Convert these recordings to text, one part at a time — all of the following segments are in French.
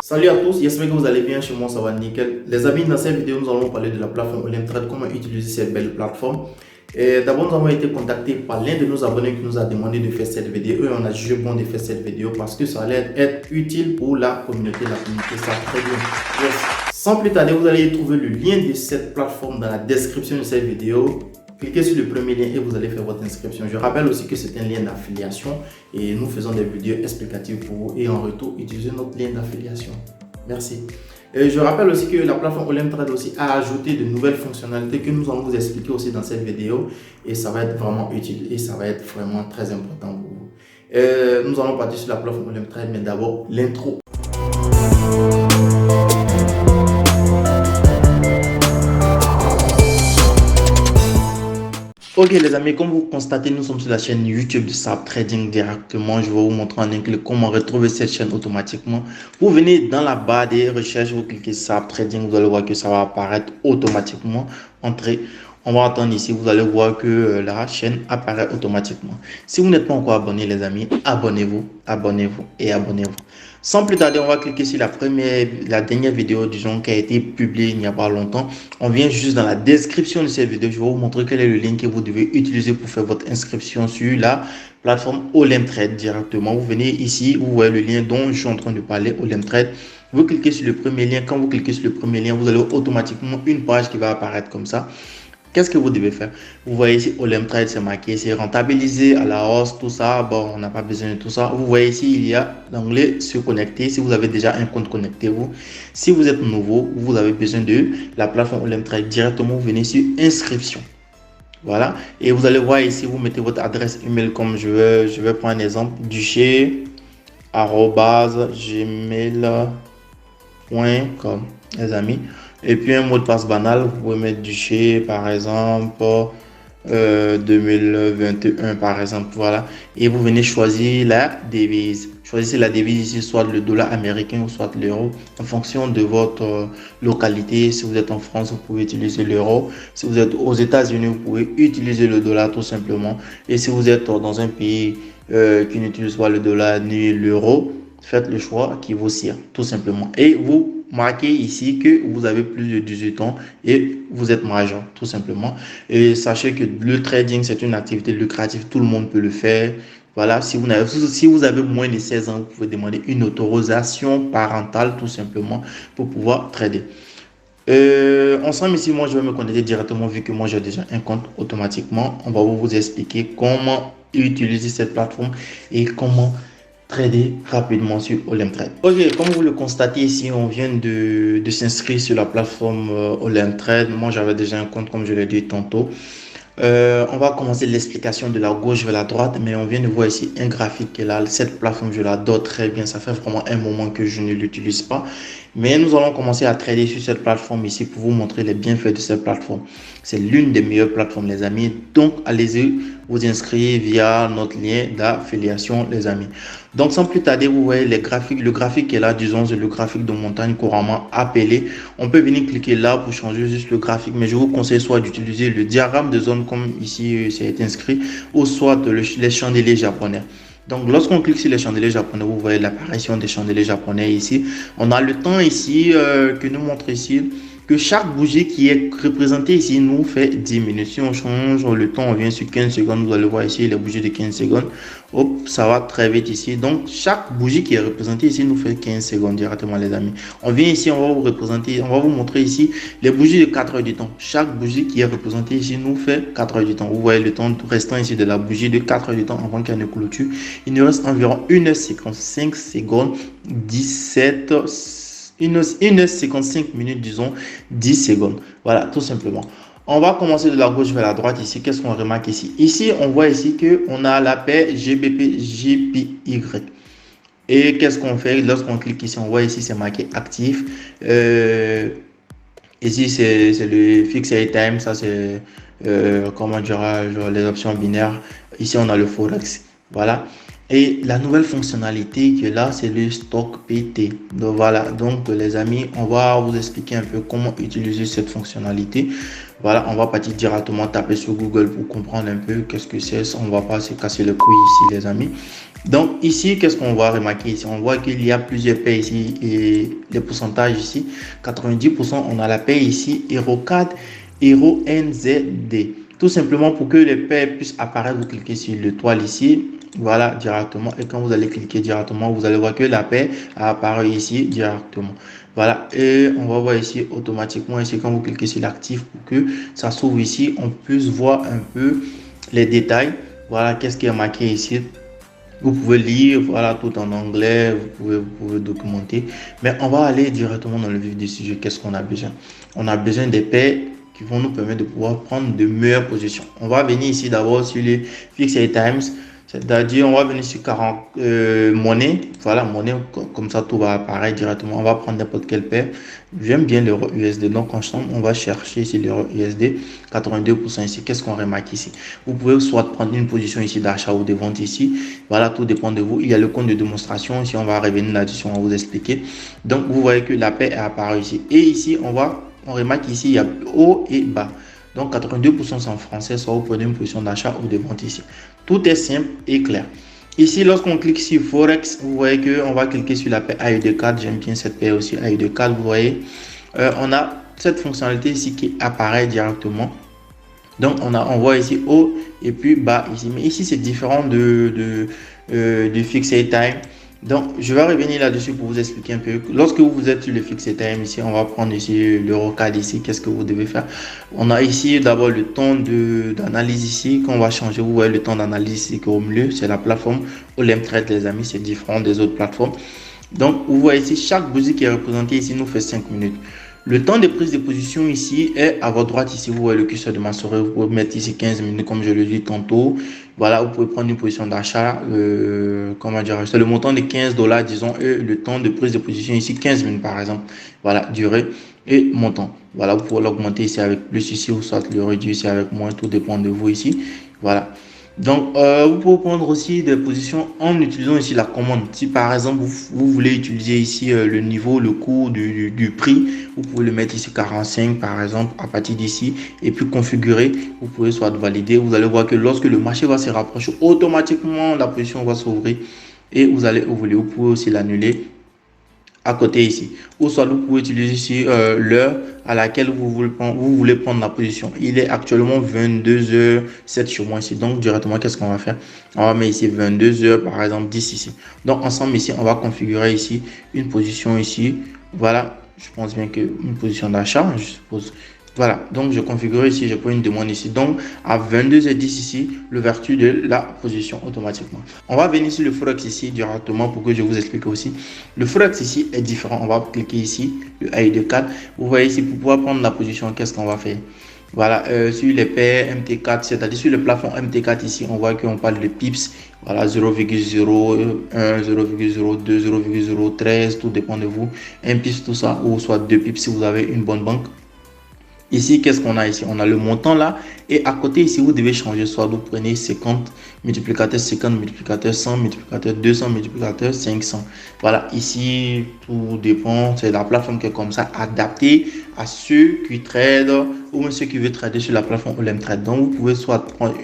Salut à tous, j'espère que vous allez bien. Chez moi ça va nickel. Les amis, dans cette vidéo nous allons parler de la plateforme Olemtrade, comment utiliser cette belle plateforme. D'abord nous avons été contactés par l'un de nos abonnés qui nous a demandé de faire cette vidéo et on a jugé bon de faire cette vidéo parce que ça allait être utile pour la communauté. La communauté ça très bien. Yes. Sans plus tarder, vous allez trouver le lien de cette plateforme dans la description de cette vidéo. Cliquez sur le premier lien et vous allez faire votre inscription. Je rappelle aussi que c'est un lien d'affiliation et nous faisons des vidéos explicatives pour vous et en retour, utilisez notre lien d'affiliation. Merci. Et je rappelle aussi que la plateforme Olemtrade aussi a ajouté de nouvelles fonctionnalités que nous allons vous expliquer aussi dans cette vidéo et ça va être vraiment utile et ça va être vraiment très important pour vous. Nous allons partir sur la plateforme Olemtrade, mais d'abord l'intro. Ok les amis, comme vous constatez, nous sommes sur la chaîne YouTube de Sabre Trading directement. Je vais vous montrer en un clic comment retrouver cette chaîne automatiquement. Vous venez dans la barre des recherches, vous cliquez Sabre Trading, vous allez voir que ça va apparaître automatiquement. Entrez, on va attendre ici, vous allez voir que la chaîne apparaît automatiquement. Si vous n'êtes pas encore abonné les amis, abonnez-vous, abonnez-vous et abonnez-vous. Sans plus tarder, on va cliquer sur la dernière vidéo, disons, qui a été publiée il n'y a pas longtemps. On vient juste dans la description de cette vidéo. Je vais vous montrer quel est le lien que vous devez utiliser pour faire votre inscription sur la plateforme Olemtrade directement. Vous venez ici, vous voyez le lien dont je suis en train de parler, Olemtrade. Vous cliquez sur le premier lien. Quand vous cliquez sur le premier lien, vous allez automatiquement une page qui va apparaître comme ça. Qu'est-ce que vous devez faire? Vous voyez ici, Olemtrade, c'est marqué, c'est rentabilisé à la hausse, tout ça. Bon, on n'a pas besoin de tout ça. Vous voyez ici, il y a l'onglet se connecter. Si vous avez déjà un compte, connectez-vous. Si vous êtes nouveau, vous avez besoin de la plateforme Olemtrade directement. Vous venez sur inscription. Voilà. Et vous allez voir ici, vous mettez votre adresse email comme je vais prendre un exemple. duché@gmail.com, les amis. Et puis un mot de passe banal, vous pouvez mettre Duché par exemple 2021 par exemple, voilà. Et vous venez choisir la devise. Choisissez la devise ici, soit le dollar américain ou soit l'euro, en fonction de votre localité. Si vous êtes en France, vous pouvez utiliser l'euro. Si vous êtes aux États-Unis, vous pouvez utiliser le dollar tout simplement. Et si vous êtes dans un pays qui n'utilise pas le dollar ni l'euro, faites le choix qui vous sert tout simplement. Et vous marquez ici que vous avez plus de 18 ans et vous êtes majeur tout simplement. Et sachez que le trading, c'est une activité lucrative, tout le monde peut le faire. Voilà, si vous avez moins de 16 ans, vous pouvez demander une autorisation parentale tout simplement pour pouvoir trader. Ensemble ici, moi je vais me connecter directement vu que moi j'ai déjà un compte automatiquement. On va vous expliquer comment utiliser cette plateforme et comment trader rapidement sur Olemtrade. Ok, comme vous le constatez ici, on vient de s'inscrire sur la plateforme Olemtrade. Moi, j'avais déjà un compte, comme je l'ai dit tantôt. On va commencer l'explication de la gauche vers la droite, mais on vient de voir ici un graphique qui est là. Cette plateforme, je l'adore très bien. Ça fait vraiment un moment que je ne l'utilise pas. Mais nous allons commencer à trader sur cette plateforme ici pour vous montrer les bienfaits de cette plateforme. C'est l'une des meilleures plateformes, les amis. Donc, allez-y, vous inscrire via notre lien d'affiliation, les amis. Donc, sans plus tarder, vous voyez les graphiques. Le graphique qui est là, disons, c'est le graphique de montagne couramment appelé. On peut venir cliquer là pour changer juste le graphique, mais je vous conseille soit d'utiliser le diagramme de zone comme ici, c'est inscrit, ou soit les chandeliers japonais. Donc, lorsqu'on clique sur les chandeliers japonais, vous voyez l'apparition des chandeliers japonais ici. On a le temps ici que nous montre ici que chaque bougie qui est représentée ici nous fait 10 minutes. Si on change le temps, on vient sur 15 secondes. Vous allez voir ici les bougies de 15 secondes. Hop, ça va très vite ici. Donc, chaque bougie qui est représentée ici nous fait 15 secondes directement, les amis. On vient ici, on va vous représenter, on va vous montrer ici les bougies de 4 heures du temps. Chaque bougie qui est représentée ici nous fait 4 heures du temps. Vous voyez le temps restant ici de la bougie de 4 heures du temps avant qu'elle ne clôture. Il nous reste environ 1h55 secondes, 17 1h55 minutes, disons 10 secondes. Voilà, tout simplement. On va commencer de la gauche vers la droite ici. Qu'est-ce qu'on remarque ici? Ici, on voit ici qu'on a la paire GBP-JPY. Et qu'est-ce qu'on fait? Lorsqu'on clique ici, on voit ici, c'est marqué actif. Ici, c'est le fixed time. Ça, c'est comment dire, les options binaires. Ici, on a le Forex. Voilà. Et la nouvelle fonctionnalité qui est là, c'est le stock PT. Donc voilà, donc les amis, on va vous expliquer un peu comment utiliser cette fonctionnalité. Voilà, on va partir directement taper sur Google pour comprendre un peu qu'est-ce que c'est. On ne va pas se casser le couilles ici, les amis. Donc ici, qu'est-ce qu'on va remarquer ici? On voit qu'il y a plusieurs paires ici et les pourcentages ici. 90%, on a la paire ici, HeroCAD, HeroNZD. Tout simplement pour que les paires puissent apparaître, vous cliquez sur l'étoile ici. Voilà, directement. Et quand vous allez cliquer directement, vous allez voir que la paire apparaît ici directement. Voilà, et on va voir ici automatiquement, ici quand vous cliquez sur l'actif pour que ça s'ouvre ici, on puisse voir un peu les détails. Voilà, qu'est-ce qui est marqué ici. Vous pouvez lire, voilà, tout en anglais, vous pouvez documenter. Mais on va aller directement dans le vif du sujet. Qu'est-ce qu'on a besoin? On a besoin des paires qui vont nous permettre de pouvoir prendre de meilleures positions. On va venir ici d'abord sur les Fixed Times. C'est-à-dire, on va venir sur 40 monnaie. Voilà, monnaie, comme ça, tout va apparaître directement. On va prendre n'importe quelle paire. J'aime bien l'euro USD. Donc, on va chercher ici l'euro USD. 82% ici. Qu'est-ce qu'on remarque ici? Vous pouvez soit prendre une position ici d'achat ou de vente ici. Voilà, tout dépend de vous. Il y a le compte de démonstration. Ici, on va revenir là-dessus. On va vous expliquer. Donc, vous voyez que la paire est apparue ici. Et ici, on remarque ici, il y a haut et bas. Donc 82% c'est en français, soit vous prenez une position d'achat ou de vente ici. Tout est simple et clair. Ici, lorsqu'on clique sur Forex, vous voyez qu'on va cliquer sur la paire AUD4. J'aime bien cette paire aussi, AUD4. Vous voyez, on a cette fonctionnalité ici qui apparaît directement. Donc, on voit ici haut et puis bas ici. Mais ici, c'est différent du Fixed Time. Donc, je vais revenir là-dessus pour vous expliquer un peu. Lorsque vous êtes sur le Fixed Time ici, on va prendre ici l'EuroCAD ici. Qu'est-ce que vous devez faire? On a ici d'abord le temps d'analyse ici qu'on va changer. Vous voyez le temps d'analyse ici qui est au milieu. C'est la plateforme OLEMtrade, les amis. C'est différent des autres plateformes. Donc, vous voyez ici, chaque bougie qui est représentée ici nous fait 5 minutes. Le temps de prise de position ici est à votre droite. Ici, vous voyez le curseur de ma souris. Vous pouvez mettre ici 15 minutes, comme je le dis tantôt. Voilà, vous pouvez prendre une position d'achat. Comment dire? C'est le montant de $15, disons, et le temps de prise de position ici, 15 minutes par exemple. Voilà, durée et montant. Voilà, vous pouvez l'augmenter ici avec plus ici ou soit le réduire ici avec moins. Tout dépend de vous ici. Voilà. Donc, vous pouvez prendre aussi des positions en utilisant ici la commande. Si par exemple, vous voulez utiliser ici le niveau, le cours du prix, vous pouvez le mettre ici 45 par exemple à partir d'ici et puis configurer. Vous pouvez soit valider. Vous allez voir que lorsque le marché va se rapprocher, automatiquement la position va s'ouvrir et vous allez ouvrir. Vous pouvez aussi l'annuler à côté ici. Ou soit vous pouvez utiliser ici l'heure à laquelle vous voulez prendre la position. Il est actuellement 22h07 chez moi ici. Donc directement, qu'est-ce qu'on va faire? On va mettre ici 22h par exemple 10 ici. Donc ensemble ici, on va configurer ici une position ici. Voilà, je pense bien que une position d'achat, je suppose. Voilà, donc je configure ici, je prends une demande ici. Donc à 22h10 ici, l'ouverture de la position automatiquement. On va venir sur le Forex ici directement pour que je vous explique aussi. Le Forex ici est différent. On va cliquer ici, le AUD4. Vous voyez ici, pour pouvoir prendre la position, qu'est-ce qu'on va faire? Voilà, sur les paires MT4, c'est-à-dire sur le plafond MT4 ici, on voit qu'on parle de pips. Voilà, 0,01, 0,02, 0,013, tout dépend de vous. Un pips, tout ça, ou soit 2 pips si vous avez une bonne banque. Ici, qu'est-ce qu'on a ici? On a le montant là. Et à côté, ici, vous devez changer. Soit vous prenez 50, multiplicateur 50, multiplicateur 100, multiplicateur 200, multiplicateur 500. Voilà, ici, tout dépend. C'est la plateforme qui est comme ça, adaptée à ceux qui tradent ou même ceux qui veulent trader sur la plateforme OLEMtrade. Donc, vous pouvez soit prendre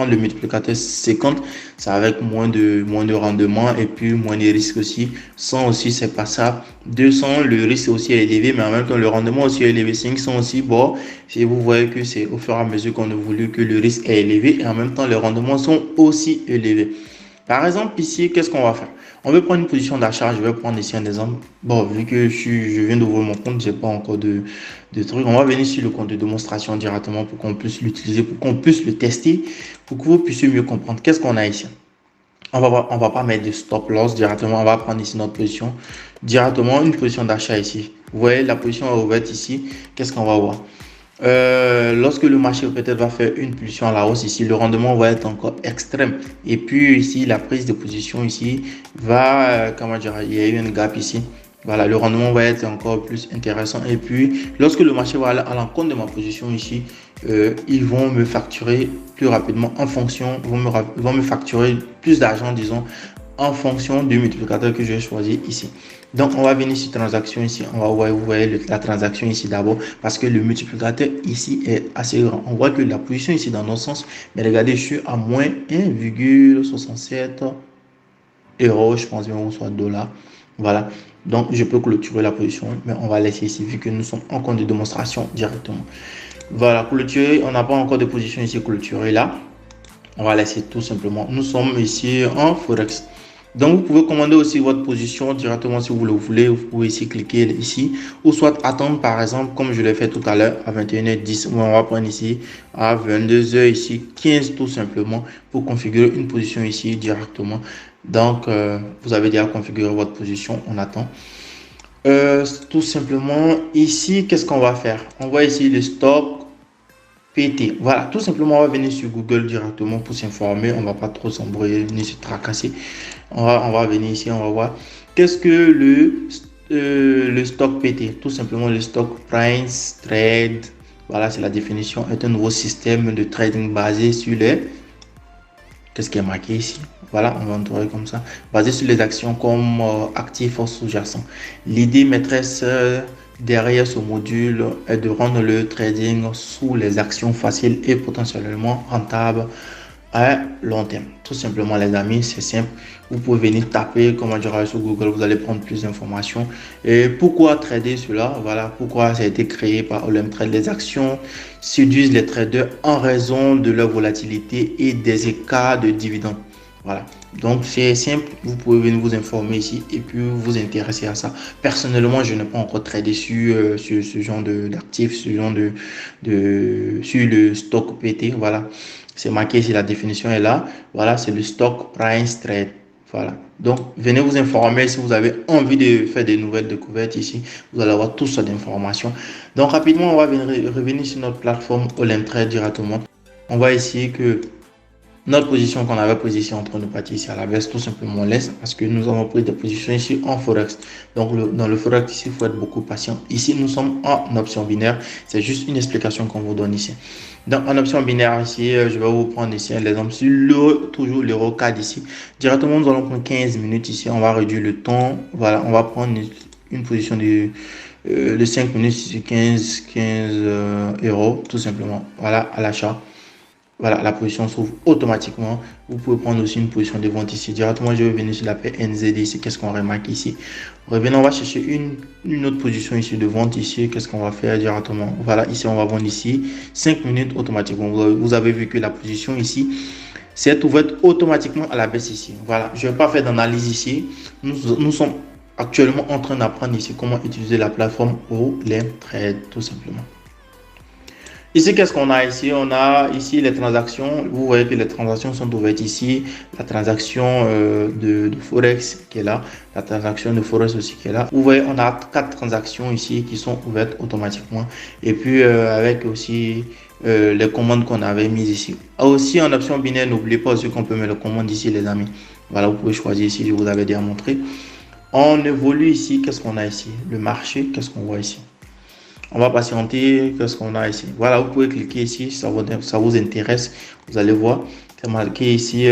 le multiplicateur 50, c'est avec moins de rendement et puis moins de risques aussi. 100 aussi, c'est pas ça. 200, le risque aussi est élevé, mais en même temps, le rendement aussi est élevé. 500 aussi, bon, si vous voyez que c'est au fur et à mesure qu'on a voulu que le risque est élevé et en même temps, les rendements sont aussi élevés. Par exemple, ici, qu'est-ce qu'on va faire? On veut prendre une position d'achat. Je vais prendre ici un exemple. Bon, vu que je viens d'ouvrir mon compte, je n'ai pas encore de trucs. On va venir sur le compte de démonstration directement pour qu'on puisse l'utiliser, pour qu'on puisse le tester, pour que vous puissiez mieux comprendre. Qu'est-ce qu'on a ici? On va pas mettre de stop loss directement. On va prendre ici notre position. Directement, une position d'achat ici. Vous voyez, la position est ouverte ici. Qu'est-ce qu'on va voir? Lorsque le marché peut-être va faire une pulsion à la hausse ici, le rendement va être encore extrême. Et puis ici, la prise de position ici va, comment dire, il y a eu un gap ici. Voilà, le rendement va être encore plus intéressant. Et puis, lorsque le marché va aller à l'encontre de ma position ici, ils vont me facturer plus rapidement en fonction, ils vont me facturer plus d'argent, disons, en fonction du multiplicateur que j'ai choisi ici. Donc, on va venir sur transaction ici. On va voir, vous voyez la transaction ici d'abord parce que le multiplicateur ici est assez grand. On voit que la position ici dans notre sens, mais regardez, je suis à moins 1,67 euros, je pense bien, ou soit dollars. Voilà. Donc, je peux clôturer la position, mais on va laisser ici vu que nous sommes en compte de démonstration directement. Voilà, clôturer. On n'a pas encore de position ici clôturée là. On va laisser tout simplement. Nous sommes ici en Forex. Donc, vous pouvez commander aussi votre position directement si vous le voulez. Vous pouvez ici cliquer ici ou soit attendre par exemple comme je l'ai fait tout à l'heure à 21h10. On va prendre ici à 22h ici 15 tout simplement pour configurer une position ici directement. Donc, vous avez déjà configuré votre position. On attend. Tout simplement ici, qu'est-ce qu'on va faire? On voit ici le stock PT. Voilà, tout simplement, on va venir sur Google directement pour s'informer. On ne va pas trop s'embrouiller ni se tracasser. On va venir ici, on va voir. Qu'est-ce que le stock PT? Tout simplement, le stock price trade. Voilà, c'est la définition. Est un nouveau système de trading basé sur les... Qu'est-ce qui est marqué ici? Voilà, on va entourer comme ça. Basé sur les actions comme actifs ou sous-jacents. L'idée maîtresse derrière ce module est de rendre le trading sous les actions faciles et potentiellement rentables à long terme. Tout simplement, les amis, c'est simple. Vous pouvez venir taper, comment dire, sur Google, vous allez prendre plus d'informations. Et pourquoi trader cela? Voilà, pourquoi ça a été créé par Olymtrade. Les actions séduisent les traders en raison de leur volatilité et des écarts de dividendes. Voilà, donc c'est simple, vous pouvez venir vous informer ici et puis vous intéresser à ça. Personnellement, je n'ai pas encore tradé sur ce genre d'actifs, ce genre sur le stock PT. Voilà, c'est marqué ici, la définition est là. Voilà, c'est le stock price trade. Voilà, donc venez vous informer si vous avez envie de faire des nouvelles découvertes ici. Vous allez avoir tout ça d'informations. Donc rapidement, on va revenir sur notre plateforme Olymtrade directement. On voit ici que notre position qu'on avait prise ici en train de partir ici à la baisse, tout simplement on laisse parce que nous avons pris des positions ici en Forex. Donc dans le Forex ici, il faut être beaucoup patient. Ici, nous sommes en option binaire. C'est juste une explication qu'on vous donne ici. Donc en option binaire ici, je vais vous prendre ici l'exemple sur toujours l'euro CAD ici. Directement, nous allons prendre 15 minutes ici. On va réduire le temps. Voilà, on va prendre une position de 5 minutes ici, 15 euros tout simplement. Voilà, à l'achat. Voilà, la position s'ouvre automatiquement. Vous pouvez prendre aussi une position de vente ici. Directement, je vais venir sur la paire NZD ici. Qu'est-ce qu'on remarque ici? Revenons, on va chercher une autre position ici de vente ici. Qu'est-ce qu'on va faire directement? Voilà, ici, on va vendre ici 5 minutes automatiquement. Vous avez vu que la position ici s'est ouverte automatiquement à la baisse ici. Voilà, je ne vais pas faire d'analyse ici. Nous sommes actuellement en train d'apprendre ici comment utiliser la plateforme Olymtrade, tout simplement. Ici, qu'est-ce qu'on a ici? On a ici les transactions. Vous voyez que les transactions sont ouvertes ici. La transaction de Forex qui est là. La transaction de Forex aussi qui est là. Vous voyez, on a 4 transactions ici qui sont ouvertes automatiquement. Et puis, avec aussi les commandes qu'on avait mises ici. Aussi, en option binaire, n'oubliez pas aussi qu'on peut mettre les commandes ici, les amis. Voilà, vous pouvez choisir ici. Je vous avais déjà montré. On évolue ici. Qu'est-ce qu'on a ici? Le marché, qu'est-ce qu'on voit ici? On va patienter. Qu'est-ce qu'on a ici? Voilà, vous pouvez cliquer ici si ça vous intéresse. Vous allez voir. C'est marqué ici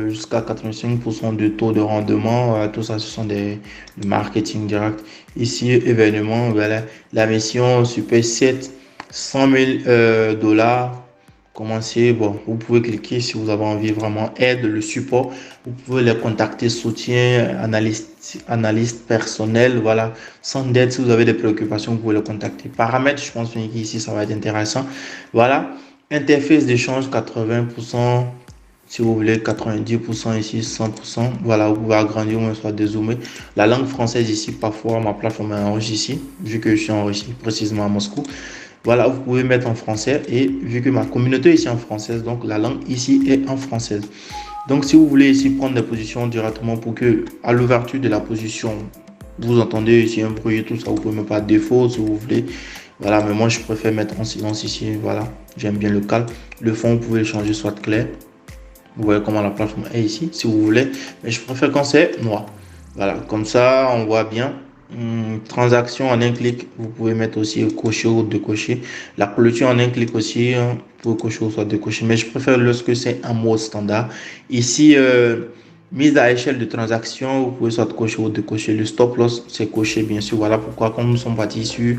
jusqu'à 85% de taux de rendement. Tout ça, ce sont des marketing direct. Ici, événement. Voilà, la mission Super 7, 100 000 dollars. Commencez, bon, vous pouvez cliquer si vous avez envie vraiment aide, le support. Vous pouvez les contacter, soutien, analyste personnel, voilà. Sans d'aide, si vous avez des préoccupations, vous pouvez le contacter. Paramètres, je pense qu'ici, ça va être intéressant. Voilà. Interface d'échange, 80%. Si vous voulez, 90% ici, 100%. Voilà, vous pouvez agrandir ou soit dézoomer. La langue française ici, parfois, ma plateforme est en Russie ici, vu que je suis en Russie, précisément à Moscou. Voilà, vous pouvez mettre en français et vu que ma communauté est ici en française, donc la langue ici est en française. Donc si vous voulez ici prendre des positions directement pour que à l'ouverture de la position, vous entendez ici un bruit et tout ça, vous pouvez mettre par défaut si vous voulez. Voilà, mais moi je préfère mettre en silence ici, voilà, j'aime bien le calme. Le fond, vous pouvez le changer soit clair. Vous voyez comment la plateforme est ici, si vous voulez, mais je préfère quand c'est noir. Voilà, comme ça on voit bien. Transaction en un clic, vous pouvez mettre aussi cocher ou décocher. La clôture en un clic aussi, pour cocher ou soit décocher. Mais je préfère lorsque c'est un mode standard. Ici, Mise à échelle de transaction, vous pouvez soit cocher ou décocher. Le stop loss, c'est coché, bien sûr. Voilà pourquoi, comme nous sommes partis sur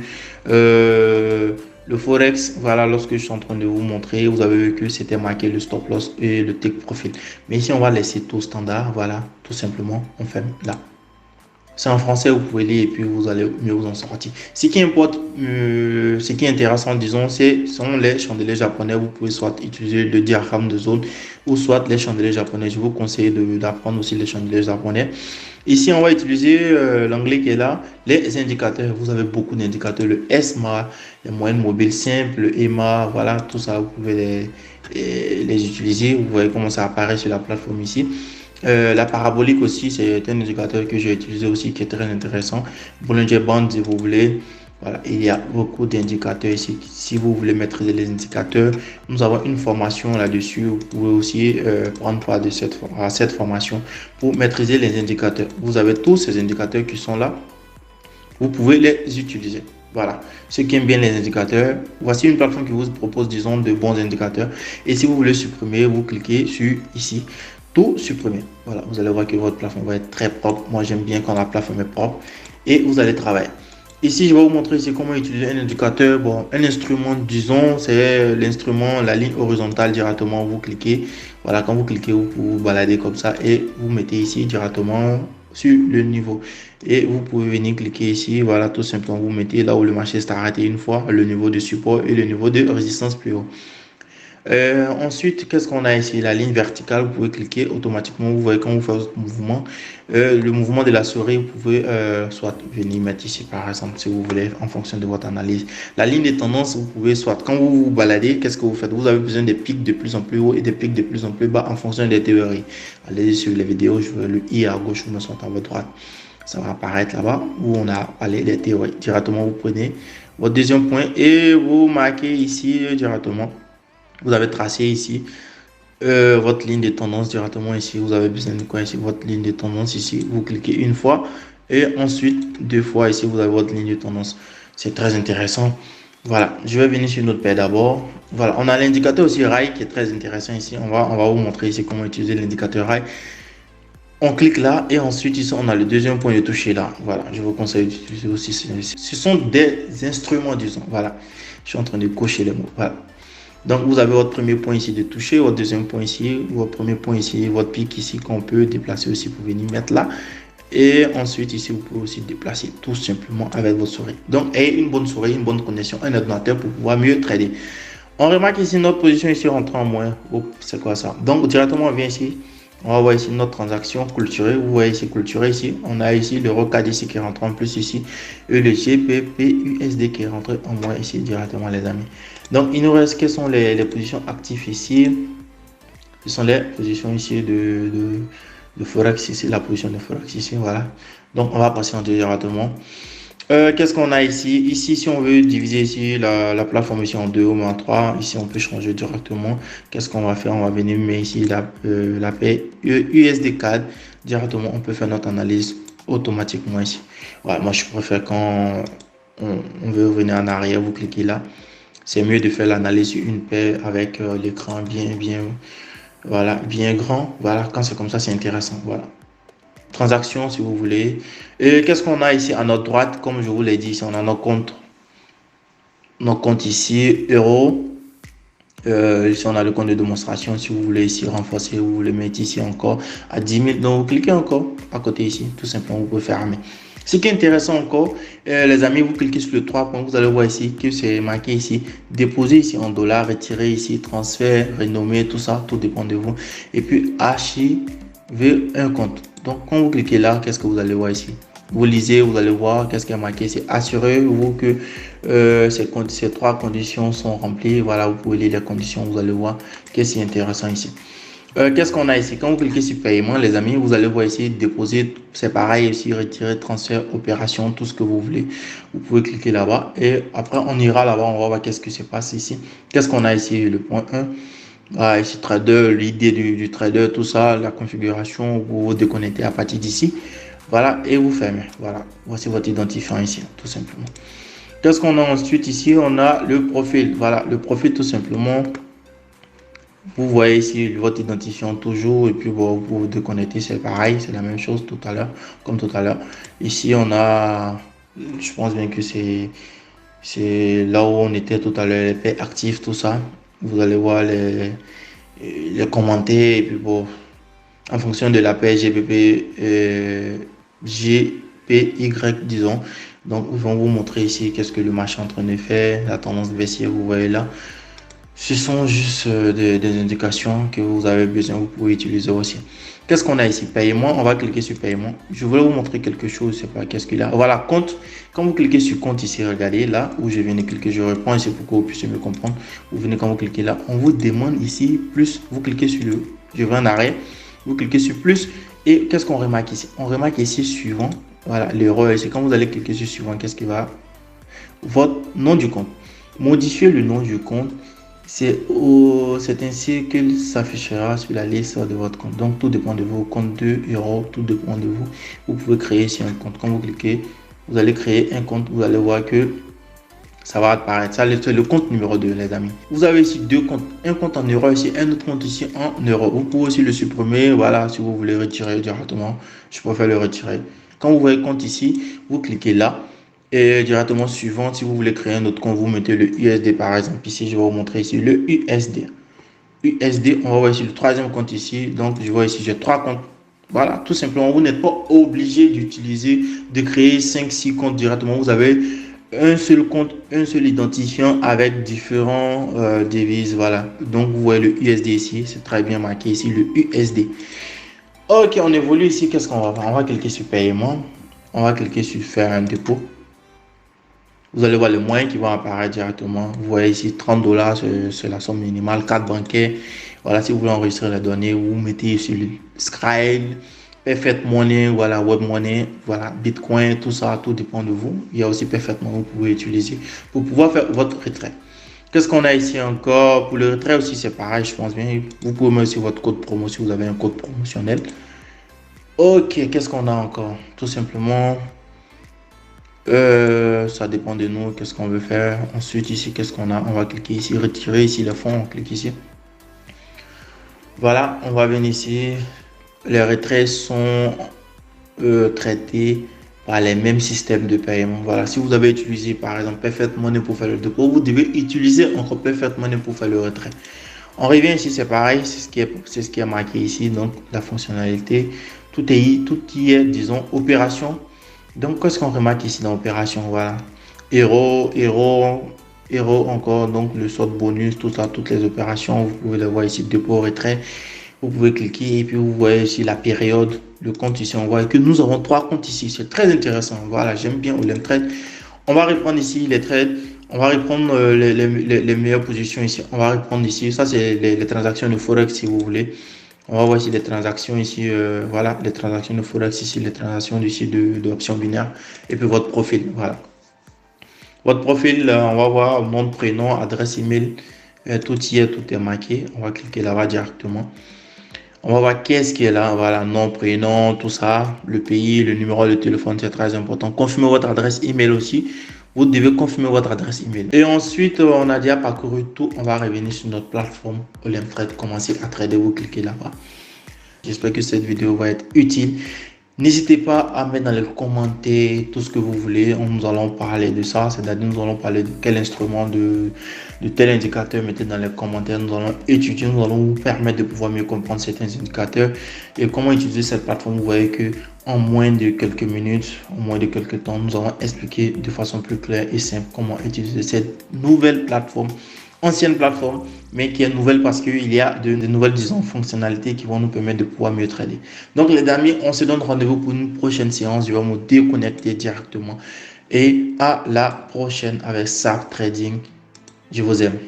le Forex, voilà, lorsque je suis en train de vous montrer, vous avez vu que c'était marqué le stop loss et le take profit. Mais ici, on va laisser tout standard. Voilà, tout simplement, on ferme là. C'est en français, vous pouvez lire et puis vous allez mieux vous en sortir. Ce qui importe, ce qui est intéressant, disons, sont les chandeliers japonais. Vous pouvez soit utiliser le diagramme de zone ou soit les chandeliers japonais. Je vous conseille d'apprendre aussi les chandeliers japonais. Ici, on va utiliser l'anglais qui est là, les indicateurs. Vous avez beaucoup d'indicateurs, le ESMA, les moyennes mobiles simples, le EMA, voilà, tout ça, vous pouvez les utiliser. Vous voyez comment ça apparaît sur la plateforme ici. La parabolique aussi, c'est un indicateur que j'ai utilisé aussi qui est très intéressant. Bollinger Band, si vous voulez. Voilà, il y a beaucoup d'indicateurs ici. Si vous voulez maîtriser les indicateurs, nous avons une formation là-dessus. Vous pouvez aussi prendre part de cette formation pour maîtriser les indicateurs. Vous avez tous ces indicateurs qui sont là. Vous pouvez les utiliser. Voilà. Ceux qui aiment bien les indicateurs, voici une plateforme qui vous propose, disons, de bons indicateurs. Et si vous voulez supprimer, vous cliquez sur ici. Tout supprimer. Voilà, vous allez voir que votre plafond va être très propre. Moi, j'aime bien quand la plateforme est propre. Et vous allez travailler. Ici, je vais vous montrer ici comment utiliser un indicateur. Bon, un instrument, disons, c'est l'instrument, la ligne horizontale directement. Vous cliquez. Voilà, quand vous cliquez, vous vous baladez comme ça et vous mettez ici directement sur le niveau. Et vous pouvez venir cliquer ici. Voilà, tout simplement, vous mettez là où le marché s'est arrêté une fois, le niveau de support et le niveau de résistance plus haut. Ensuite, qu'est-ce qu'on a ici? La ligne verticale, vous pouvez cliquer automatiquement. Vous voyez quand vous faites votre mouvement, le mouvement de la souris, vous pouvez soit venir mettre ici par exemple si vous voulez en fonction de votre analyse. La ligne des tendances, vous pouvez soit quand vous vous baladez, qu'est-ce que vous faites? Vous avez besoin des pics de plus en plus haut et des pics de plus en plus bas en fonction des théories. Allez sur les vidéos, je veux le I à gauche ou le soit à votre droite. Ça va apparaître là-bas où on a parlé des théories. Directement, vous prenez votre deuxième point et vous marquez ici directement. Vous avez tracé ici votre ligne de tendance directement ici. Vous avez besoin de quoi ici? Votre ligne de tendance ici. Vous cliquez une fois et ensuite deux fois ici. Vous avez votre ligne de tendance. C'est très intéressant. Voilà, je vais venir sur notre paire d'abord. Voilà, on a l'indicateur aussi RAI qui est très intéressant ici. On va vous montrer ici comment utiliser l'indicateur RAI. On clique là et ensuite ici on a le deuxième point de toucher là. Voilà, je vous conseille d'utiliser aussi. Ce sont des instruments, disons. Voilà, je suis en train de cocher les mots. Voilà. Donc, vous avez votre premier point ici de toucher, votre deuxième point ici, votre premier point ici, votre pic ici qu'on peut déplacer aussi pour venir mettre là. Et ensuite, ici, vous pouvez aussi déplacer tout simplement avec votre souris. Donc, ayez une bonne souris, une bonne connexion, un ordinateur pour pouvoir mieux trader. On remarque ici notre position ici rentre en moins. Oh, c'est quoi ça? Donc, directement, on vient ici. On va voir ici notre transaction clôturée. Vous voyez ici clôturée ici. On a ici le ROCAD ici qui rentre en plus ici. Et le GBPUSD qui est rentré en moins ici directement, les amis. Donc, il nous reste quelles sont les positions actives ici. Ce sont les positions ici de Forex ici, la position de Forex ici, voilà. Donc, on va passer en directement. Qu'est-ce qu'on a ici? Ici, si on veut diviser ici la plateforme ici en deux ou en trois, ici, on peut changer directement. Qu'est-ce qu'on va faire? On va venir mettre ici la paire USD CAD. Directement, on peut faire notre analyse automatiquement ici. Voilà, moi, je préfère quand on veut revenir en arrière, vous cliquez là. C'est mieux de faire l'analyse sur une paire avec l'écran voilà, bien grand. Voilà, quand c'est comme ça, c'est intéressant. Voilà. Transaction, si vous voulez. Et qu'est-ce qu'on a ici à notre droite? Comme je vous l'ai dit, ici, on a nos comptes. Nos comptes ici, euros. Ici, on a le compte de démonstration. Si vous voulez ici renforcer, vous voulez mettre ici encore à 10 000. Donc, vous cliquez encore à côté ici. Tout simplement, vous pouvez fermer. Ce qui est intéressant encore, les amis, vous cliquez sur le 3 points, vous allez voir ici que c'est marqué ici, déposer ici en dollars, retirer ici, transfert, renommer, tout ça, tout dépend de vous. Et puis, archiver un compte. Donc, quand vous cliquez là, qu'est-ce que vous allez voir ici? Vous lisez, vous allez voir qu'est-ce qui est marqué. C'est assurez-vous que ces trois conditions sont remplies. Voilà, vous pouvez lire les conditions, vous allez voir qu'est-ce qui est intéressant ici. Qu'est-ce qu'on a ici? Quand vous cliquez sur paiement, les amis, vous allez voir ici déposer, c'est pareil ici, retirer, transfert, opération, tout ce que vous voulez. Vous pouvez cliquer là-bas et après on ira là-bas, on va voir qu'est-ce qui se passe ici. Qu'est-ce qu'on a ici? Le point 1. Ah, ici, trader, l'idée du trader, tout ça, la configuration, vous vous déconnectez à partir d'ici. Voilà, et vous fermez. Voilà, voici votre identifiant ici, tout simplement. Qu'est-ce qu'on a ensuite ici? On a le profil. Voilà, le profil tout simplement. Vous voyez ici votre identifiant toujours et puis bon, vous vous déconnectez, c'est pareil, c'est la même chose tout à l'heure, comme tout à l'heure. Ici, on a, je pense bien que c'est là où on était tout à l'heure, les paix actifs, tout ça. Vous allez voir les commentaires et puis bon, en fonction de la paix GBP, GPY, disons. Donc, ils vont vous montrer ici qu'est-ce que le marché est en train de faire, la tendance baissière, vous voyez là. Ce sont juste des indications que vous avez besoin, vous pouvez utiliser aussi. Qu'est-ce qu'on a ici? Paiement, on va cliquer sur paiement. Je voulais vous montrer quelque chose, je sais pas qu'est-ce qu'il y a. Voilà, compte. Quand vous cliquez sur compte ici, regardez là où je viens de cliquer, je reprends ici pour que vous puissiez me comprendre. Vous venez quand vous cliquez là, on vous demande ici plus, vous cliquez sur le, je vais en arrière, vous cliquez sur plus et qu'est-ce qu'on remarque ici? On remarque ici suivant, voilà, l'erreur ici. Quand vous allez cliquer sur suivant, qu'est-ce qui va? Votre nom du compte. Modifiez le nom du compte. C'est ainsi qu'il s'affichera sur la liste de votre compte. Donc, tout dépend de vous. Compte 2 euros, tout dépend de vous. Vous pouvez créer ici un compte. Quand vous cliquez, vous allez créer un compte. Vous allez voir que ça va apparaître. Ça, c'est le compte numéro 2, les amis. Vous avez ici deux comptes. Un compte en euros ici, un autre compte ici en euros. Vous pouvez aussi le supprimer. Voilà, si vous voulez retirer directement, je préfère le retirer. Quand vous voyez compte ici, vous cliquez là. Et directement suivant, si vous voulez créer un autre compte, vous mettez le USD par exemple. Ici, je vais vous montrer ici le USD. USD, on va voir ici le troisième compte ici. Donc, je vois ici, j'ai trois comptes. Voilà, tout simplement, vous n'êtes pas obligé d'utiliser, de créer 5-6 comptes directement. Vous avez un seul compte, un seul identifiant avec différents devises. Voilà, donc vous voyez le USD ici, c'est très bien marqué ici, le USD. Ok, on évolue ici, qu'est-ce qu'on va faire? On va cliquer sur paiement. On va cliquer sur faire un dépôt. Vous allez voir les moyens qui vont apparaître directement. Vous voyez ici 30 dollars, c'est la somme minimale. Carte bancaire. Voilà, si vous voulez enregistrer les données, vous mettez ici le Skrill, Perfect Money, voilà, Web Money, voilà, Bitcoin, tout ça, tout dépend de vous. Il y a aussi Perfect Money que vous pouvez utiliser pour pouvoir faire votre retrait. Qu'est-ce qu'on a ici encore? Pour le retrait aussi, c'est pareil, je pense bien. Vous pouvez mettre aussi votre code promo si vous avez un code promotionnel. Ok, qu'est-ce qu'on a encore? Tout simplement. Ça dépend de nous, qu'est-ce qu'on veut faire. Ensuite, ici, qu'est-ce qu'on a? On va cliquer ici, retirer ici les fonds, on clique ici. Voilà, on va venir ici. Les retraits sont traités par les mêmes systèmes de paiement. Voilà, si vous avez utilisé par exemple Perfect Money pour faire le dépôt, vous devez utiliser encore Perfect Money pour faire le retrait. On revient ici, c'est pareil, c'est ce qui est marqué ici, donc la fonctionnalité. Tout y est, disons, opération. Donc, qu'est-ce qu'on remarque ici dans l'opération? Voilà. Héros, encore, donc le sort bonus, tout ça, toutes les opérations. Vous pouvez les voir ici, dépôt, retrait. Vous pouvez cliquer et puis vous voyez ici la période, le compte ici. On voit que nous avons trois comptes ici. C'est très intéressant. Voilà, j'aime bien Olim Trade. On va reprendre ici les trades. On va reprendre les meilleures positions ici. On va reprendre ici. Ça, c'est les transactions de Forex si vous voulez. On va voir ici les transactions ici, voilà, les transactions de Forex ici, les transactions ici d'options binaires et puis votre profil, voilà. Votre profil, on va voir nom, prénom, adresse email, tout y est, tout est marqué. On va cliquer là-bas directement. On va voir qu'est-ce qui est là, voilà, nom, prénom, tout ça, le pays, le numéro de téléphone, c'est très important. Confirmez votre adresse email aussi. Vous devez confirmer votre adresse email. Et ensuite, on a déjà parcouru tout. On va revenir sur notre plateforme Olimtrade. Commencez à trader, vous cliquez là-bas. J'espère que cette vidéo va être utile. N'hésitez pas à mettre dans les commentaires tout ce que vous voulez. Nous allons parler de ça. C'est-à-dire, nous allons parler de quel instrument, de tel indicateur. Mettez dans les commentaires. Nous allons étudier. Nous allons vous permettre de pouvoir mieux comprendre certains indicateurs et comment utiliser cette plateforme. Vous voyez que en moins de quelques minutes, en moins de quelques temps, nous allons expliquer de façon plus claire et simple comment utiliser cette nouvelle plateforme, ancienne plateforme, mais qui est nouvelle parce qu'il y a de nouvelles, disons, fonctionnalités qui vont nous permettre de pouvoir mieux trader. Donc, les amis, on se donne rendez-vous pour une prochaine séance. Je vais me déconnecter directement. Et à la prochaine avec SAP Trading. Je vous aime.